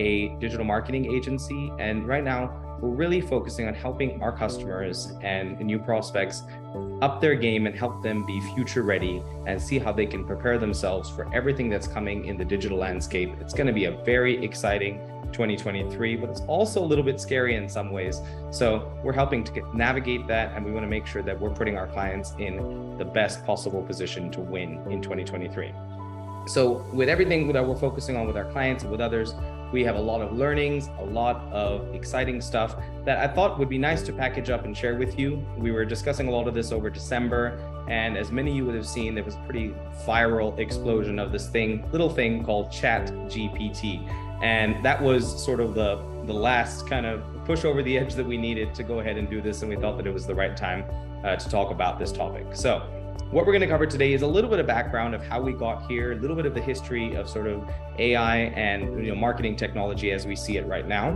a digital marketing agency, and right now we're really focusing on helping our customers and new prospects up their game and help them be future ready and see how they can prepare themselves for everything that's coming in the digital landscape. It's going to be a very exciting 2023, but it's also a little bit scary in some ways. So we're helping to navigate that, and we want to make sure that we're putting our clients in the best possible position to win in 2023. So with everything that we're focusing on with our clients and with others, we have a lot of learnings, a lot of exciting stuff that I thought would be nice to package up and share with you. We were discussing a lot of this over December, and as many of you would have seen, there was a pretty viral explosion of this little thing called ChatGPT. And that was sort of the last kind of push over the edge that we needed to go ahead and do this, and we thought that it was the right time to talk about this topic. So what we're going to cover today is a little bit of background of how we got here, a little bit of the history of sort of AI and marketing technology as we see it right now.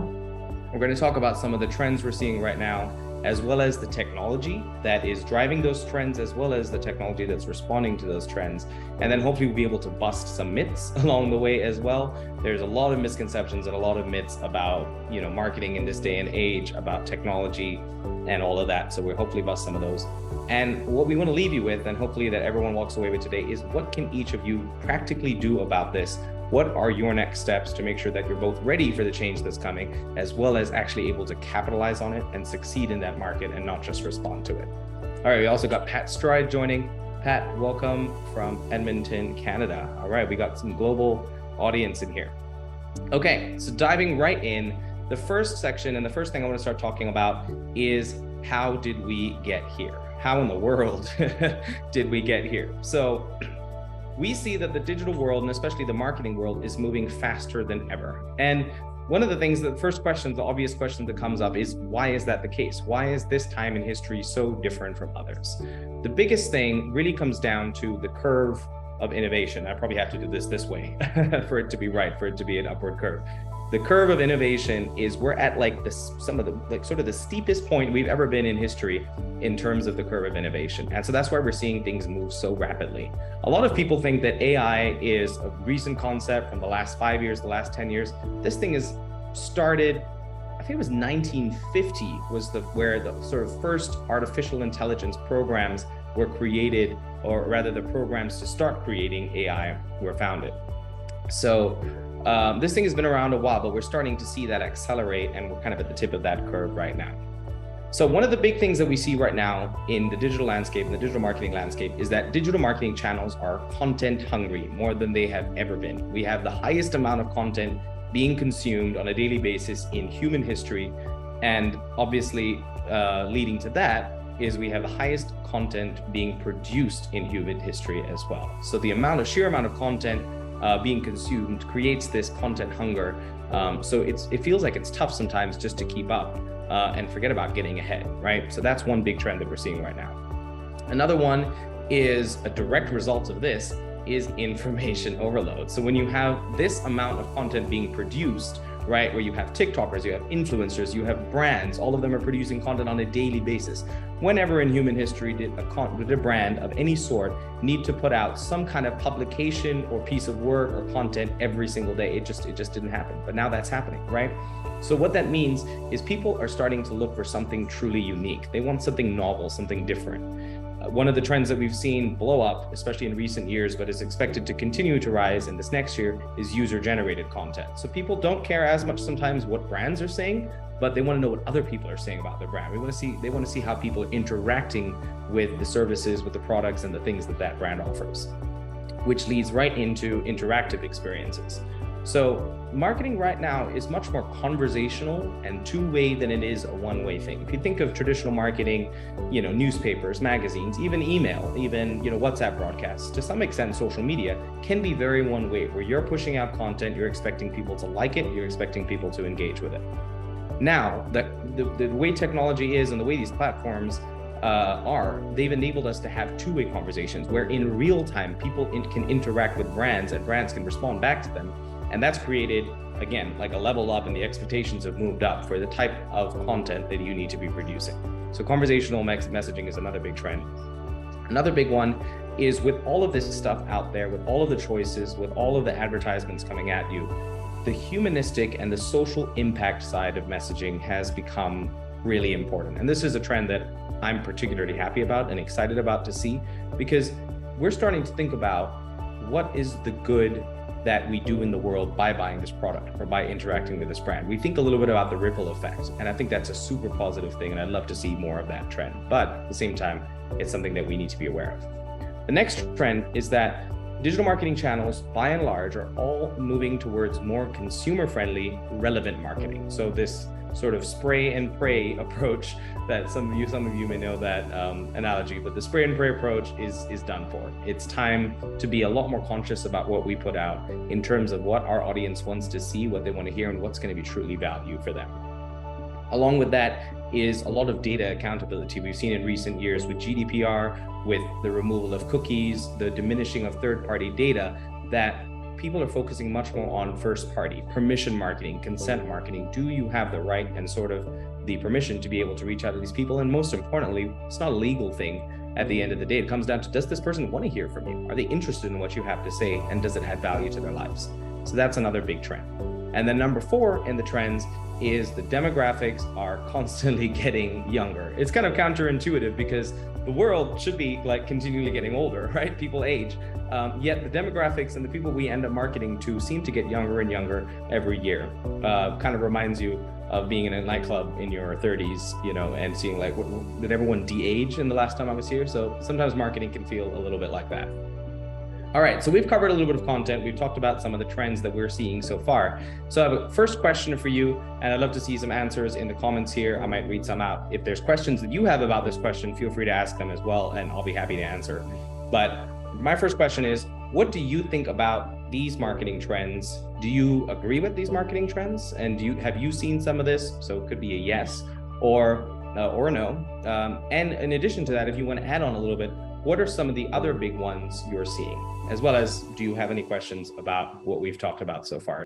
We're going to talk about some of the trends we're seeing right now, as well as the technology that is driving those trends, as well as the technology that's responding to those trends. And then hopefully we'll be able to bust some myths along the way as well. There's a lot of misconceptions and a lot of myths about, marketing in this day and age, about technology and all of that. So we'll hopefully bust some of those. And what we want to leave you with, and hopefully that everyone walks away with today, is what can each of you practically do about this? What are your next steps to make sure that you're both ready for the change that's coming, as well as actually able to capitalize on it and succeed in that market and not just respond to it? All right, we also got Pat Stride joining. Pat, welcome from Edmonton, Canada. All right, we got some global audience in here. Okay, so diving right in, the first section and the first thing I want to start talking about is how did we get here? How in the world did we get here? So we see that the digital world, and especially the marketing world, is moving faster than ever. And one of the things, the first question, the obvious question that comes up is, why is that the case? Why is this time in history so different from others? The biggest thing really comes down to the curve of innovation. I probably have to do this way for it to be right, for it to be an upward curve. The curve of innovation is we're at sort of the steepest point we've ever been in history in terms of the curve of innovation. And so that's why we're seeing things move so rapidly. A lot of people think that AI is a recent concept from the last 5 years, the last 10 years. This thing is started, I think it was 1950 where the sort of first artificial intelligence programs were created, or rather the programs to start creating AI were founded. So this thing has been around a while, but we're starting to see that accelerate, and we're kind of at the tip of that curve right now. So one of the big things that we see right now in the digital landscape, in the digital marketing landscape, is that digital marketing channels are content hungry more than they have ever been. We have the highest amount of content being consumed on a daily basis in human history. And obviously leading to that is we have the highest content being produced in human history as well. So the sheer amount of content being consumed creates this content hunger. So it feels like it's tough sometimes just to keep up and forget about getting ahead, right? So that's one big trend that we're seeing right now. Another one is a direct result of this is information overload. So when you have this amount of content being produced, right, where you have TikTokers, you have influencers, you have brands, all of them are producing content on a daily basis. Whenever in human history did a brand of any sort need to put out some kind of publication or piece of work or content every single day? It just didn't happen. But now that's happening, right? So what that means is people are starting to look for something truly unique. They want something novel, something different. One of the trends that we've seen blow up, especially in recent years, but is expected to continue to rise in this next year, is user-generated content. So people don't care as much sometimes what brands are saying, but they want to know what other people are saying about their brand. They want to see how people are interacting with the services, with the products, and the things that brand offers, which leads right into interactive experiences. So marketing right now is much more conversational and two-way than it is a one-way thing. If you think of traditional marketing, newspapers, magazines, even email, even, WhatsApp broadcasts, to some extent, social media can be very one-way, where you're pushing out content, you're expecting people to like it, you're expecting people to engage with it. Now, the way technology is and the way these platforms they've enabled us to have two-way conversations where in real time, people can interact with brands and brands can respond back to them. And that's created, again, like a level up, and the expectations have moved up for the type of content that you need to be producing. So conversational messaging is another big trend. Another big one is with all of this stuff out there, with all of the choices, with all of the advertisements coming at you, the humanistic and the social impact side of messaging has become really important. And this is a trend that I'm particularly happy about and excited about to see, because we're starting to think about what is the good that we do in the world by buying this product or by interacting with this brand. We think a little bit about the ripple effect, and I think that's a super positive thing, and I'd love to see more of that trend. But at the same time, it's something that we need to be aware of. The next trend is that digital marketing channels, by and large, are all moving towards more consumer-friendly, relevant marketing. So this sort of spray and pray approach that some of you may know that analogy, but the spray and pray approach is done for. It's time to be a lot more conscious about what we put out in terms of what our audience wants to see, what they want to hear, and what's going to be truly value for them. Along with that is a lot of data accountability. We've seen in recent years with GDPR, with the removal of cookies, the diminishing of third-party data, that people are focusing much more on first party, permission marketing, consent marketing. Do you have the right and sort of the permission to be able to reach out to these people? And most importantly, it's not a legal thing at the end of the day. It comes down to, does this person want to hear from you? Are they interested in what you have to say? And does it add value to their lives? So that's another big trend. And then number 4 in the trends is the demographics are constantly getting younger. It's kind of counterintuitive because the world should be like continually getting older, right? People age. Yet the demographics and the people we end up marketing to seem to get younger and younger every year. Kind of reminds you of being in a nightclub in your 30s, and seeing like, did everyone de-age in the last time I was here? So sometimes marketing can feel a little bit like that. All right, so we've covered a little bit of content. We've talked about some of the trends that we're seeing so far. So I have a first question for you, and I'd love to see some answers in the comments here. I might read some out. If there's questions that you have about this question, feel free to ask them as well, and I'll be happy to answer. But my first question is, what do you think about these marketing trends? Do you agree with these marketing trends? And have you seen some of this? So it could be a yes or a no. And in addition to that, if you want to add on a little bit, what are some of the other big ones you're seeing? As well as, do you have any questions about what we've talked about so far?